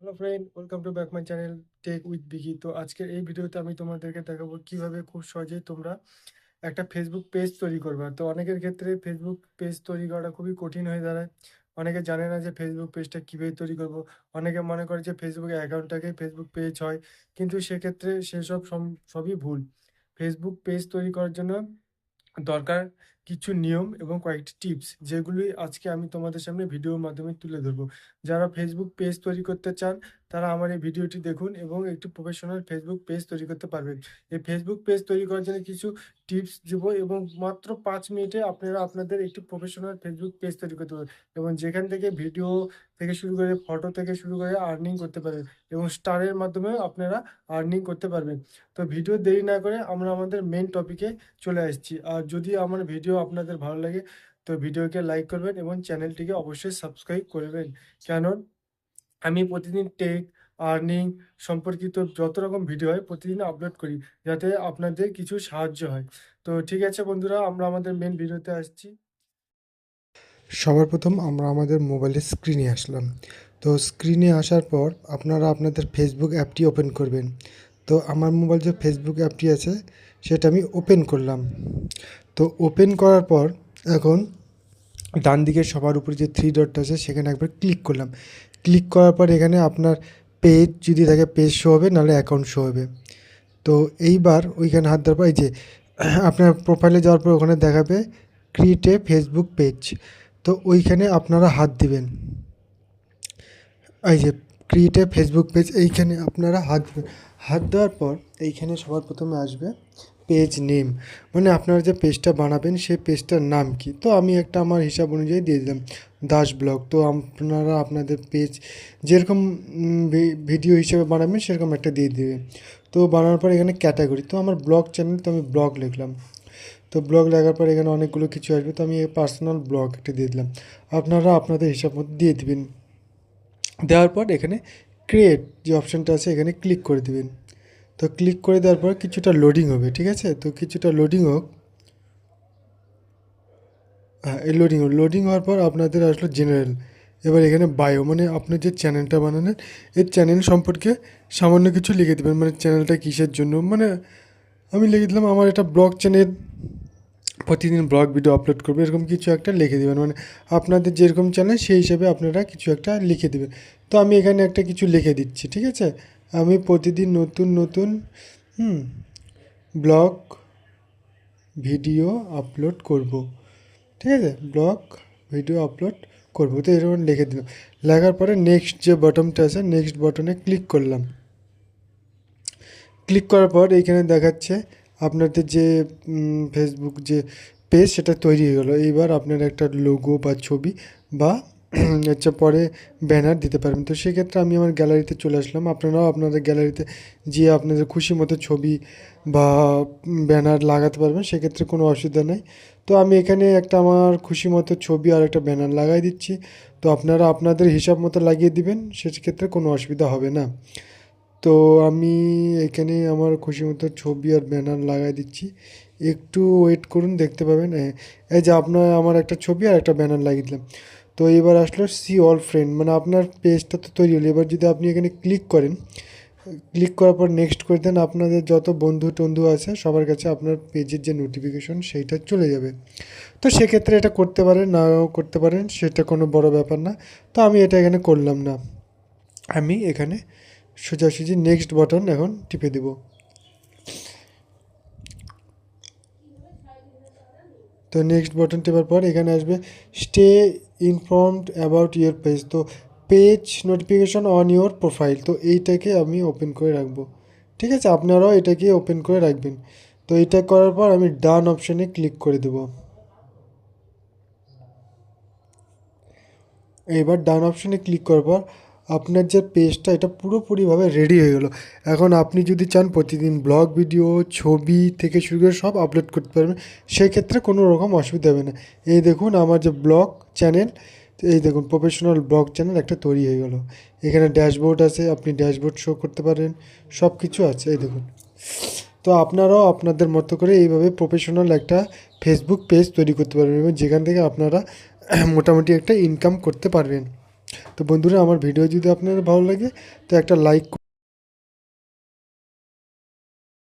Hello friend, welcome to back my channel tech with Vicky. তো আজকের এই ভিডিওতে আমি তোমাদেরকে দেখাবো কিভাবে খুব সহজেই তোমরা একটা ফেসবুক পেজ তৈরি করবা। তো অনেকের ক্ষেত্রে ফেসবুক পেজ তৈরি করাটা খুবই কঠিন হয়ে দাঁড়ায়। অনেকে জানে না যে ফেসবুক পেজটা কীভাবে তৈরি করব। অনেকে মনে করে যে ফেসবুকে অ্যাকাউন্টটাকেই ফেসবুক পেজ হয়, কিন্তু সেক্ষেত্রে সেসব সবই ভুল। ফেসবুক পেজ তৈরি করার জন্য দরকার কিছু নিয়ম এবং কয়েকটি টিপস, যেগুলি আজকে আমি তোমাদের সামনে ভিডিওর মাধ্যমে তুলে ধরবো। যারা ফেসবুক পেজ তৈরি করতে চান তারা আমার এই ভিডিওটি দেখুন এবং একটি প্রফেশনাল ফেসবুক পেজ তৈরি করতে পারবেন। এই ফেসবুক পেজ তৈরি করার জন্য কিছু টিপস দেবো এবং মাত্র 5 মিনিটে আপনারা আপনাদের একটি প্রফেশনাল ফেসবুক পেজ তৈরি করতে পারবেন এবং যেখান থেকে ভিডিও থেকে শুরু করে ফটো থেকে শুরু করে আর্নিং করতে পারবেন এবং স্টারের মাধ্যমেও আপনারা আর্নিং করতে পারবেন। তো ভিডিও দেরি না করে আমরা আমাদের মেন টপিকে চলে আসছি। আর যদি আমার ভিডিও আপনাদের ভালো লাগে তো ভিডিওকে লাইক করবেন এবং চ্যানেলটিকে অবশ্যই সাবস্ক্রাইব করবেন। কেন আমি প্রতিদিন টেক, আর্নিং সম্পর্কিত যত রকম ভিডিও হয় প্রতিদিন আপলোড করি, যাতে আপনাদের কিছু সাহায্য হয়। তো ঠিক আছে বন্ধুরা, আমরা আমাদের মেন ভিডিওতে আসছি। সবার প্রথম আমরা আমাদের মোবাইলের স্ক্রিনে আসলাম। তো স্ক্রিনে আসার পর আপনারা আপনাদের ফেসবুক অ্যাপটি ওপেন করবেন। তো আমার মোবাইল যে ফেসবুক অ্যাপটি আছে সেটা আমি ওপেন করলাম। তো ওপেন করার পর এখন ডান দিকে সবার উপরে যে থ্রি ডটটা আছে সেখানে একবার ক্লিক করলাম। ক্লিক করার পর এখানে আপনার পেজ যদি থাকে পেজ শো হবে, নাহলে অ্যাকাউন্ট শো হবে। তো এইবার ওইখানে হাত দেওয়ার পর এই যে আপনার প্রোফাইলে যাওয়ার পর ওখানে দেখাবে ক্রিয়েট এ ফেসবুক পেজ। তো ওইখানে আপনারা হাত দিবেন। এই যে ক্রিয়েট এ ফেসবুক পেজ, এইখানে আপনারা হাত দেবেন। হাত দেওয়ার পর এইখানে সবার প্রথমে আসবে পেজ নেম, মানে আপনারা যে পেজটা বানাবেন সেই পেজটার নাম কি। তো আমি একটা আমার হিসাব অনুযায়ী দিয়ে দিলাম দাস ব্লগ। তো আপনারা আপনাদের পেজ যেরকম ভিডিও হিসেবে বানাবেন সেরকম একটা দিয়ে দেবেন। তো বানানোর পর এখানে ক্যাটাগরি, তো আমার ব্লগ চ্যানেল, তো আমি ব্লগ লিখলাম। তো ব্লগ লেখার পর এখানে অনেকগুলো কিছু আসবে, তো আমি পার্সোনাল ব্লগ একটা দিয়ে দিলাম। আপনারা আপনাদের হিসাব মতো দিয়ে দিবেন। দেওয়ার পর এখানে ক্রিয়েট যে অপশানটা আছে এখানে ক্লিক করে দেবেন। তো ক্লিক করে দেওয়ার পর কিছুটা লোডিং হবে, ঠিক আছে। তো কিছুটা লোডিং হোক। হ্যাঁ, এই লোডিং হওয়ার পর আপনাদের আসলো জেনারেল। এবার এখানে বায়ো, মানে আপনি যে চ্যানেলটা বানালেন এই চ্যানেল সম্পর্কে সামান্য কিছু লিখে দেবেন, মানে চ্যানেলটা কিসের জন্য। মানে আমি লিখে দিলাম আমার এটা ব্লগ চ্যানেল, প্রতিদিন ব্লগ ভিডিও আপলোড করবে, এরকম কিছু একটা লিখে দেবেন। মানে আপনাদের যেরকম চ্যানেল সেই হিসেবে আপনারা কিছু একটা লিখে দেবেন। তো আমি এখানে একটা কিছু লিখে দিচ্ছি, ঠিক আছে। আমি প্রতিদিন নতুন নতুন ব্লগ ভিডিও আপলোড করব, ঠিক আছে। ব্লগ ভিডিও আপলোড করবো, তো এরকম লিখে দিলাম। লেখার পরে নেক্সট যে বাটনটা আছে নেক্সট বাটনে ক্লিক করলাম। ক্লিক করার পর এইখানে দেখাচ্ছে আপনাদের যে ফেসবুক যে পেজ সেটা তৈরি হয়ে গেলো। এইবার আপনারা একটা লোগো বা ছবি বা হচ্ছে পরে ব্যানার দিতে পারবেন। তো সেক্ষেত্রে আমি আমার গ্যালারিতে চলে আসলাম। আপনারাও আপনাদের গ্যালারিতে যেয়ে আপনাদের খুশি মতো ছবি বা ব্যানার লাগাতে পারবেন, সেক্ষেত্রে কোনো অসুবিধা নেই। তো আমি এখানে একটা আমার খুশি মতো ছবি আর একটা ব্যানার লাগাই দিচ্ছি। তো আপনারা আপনাদের হিসাব মতো লাগিয়ে দিবেন, সেক্ষেত্রে কোনো অসুবিধা হবে না। তো আমি এখানে আমার খুশি মতো ছবি আর ব্যানার লাগাই দিচ্ছি। একটু ওয়েট করুন, দেখতে পাবেন। এই যে আপনার আমার একটা ছবি আর একটা ব্যানার লাগিয়ে দিলাম। তো এবার আসলো সি অল ফ্রেন্ড, মানে আপনার পেজটা তো তৈরি হলো। এবার যদি আপনি এখানে ক্লিক করেন, ক্লিক করার পর নেক্সট করে দেন, আপনাদের যত বন্ধু টন্ধু আছে সবার কাছে আপনার পেজের যে নোটিফিকেশন সেইটা চলে যাবে। তো সেক্ষেত্রে এটা করতে পারেন, নাও করতে পারেন, সেটা কোনো বড় ব্যাপার না। তো আমি এটা এখানে করলাম না, আমি এখানে সোজাসুজি নেক্সট বাটন এখন টিপে দেব। তো নেক্সট বাটন টেপার পর এখানে আসবে stay informed about your page. তো page notification on your profile, তো এইটাকে আমি ওপেন করে রাখবো, ঠিক আছে। আপনারাও এটাকে ওপেন করে রাখবেন। তো এটা করার পর আমি ডান অপশানে ক্লিক করে দেব। এবার ডান অপশানে ক্লিক করার পর আপনার যে পেজটা এটা পুরোপুরিভাবে রেডি হয়ে গেলো। এখন আপনি যদি চান প্রতিদিন ব্লগ ভিডিও ছবি থেকে শুরু করে সব আপলোড করতে পারবেন, সেক্ষেত্রে কোনো রকম অসুবিধা হবে না। এই দেখুন আমার যে ব্লগ চ্যানেল, এই দেখুন প্রফেশনাল ব্লগ চ্যানেল একটা তৈরি হয়ে গেলো। এখানে ড্যাশবোর্ড আছে, আপনি ড্যাশবোর্ড শো করতে পারেন, সব কিছু আছে, এই দেখুন। তো আপনারাও আপনাদের মতো করে এইভাবে প্রফেশনাল একটা ফেসবুক পেজ তৈরি করতে পারবেন এবং যেখান থেকে আপনারা মোটামুটি একটা ইনকাম করতে পারবেন। তো বন্ধুরা, আমার ভিডিও যদি আপনাদের ভালো লাগে তো একটা লাইক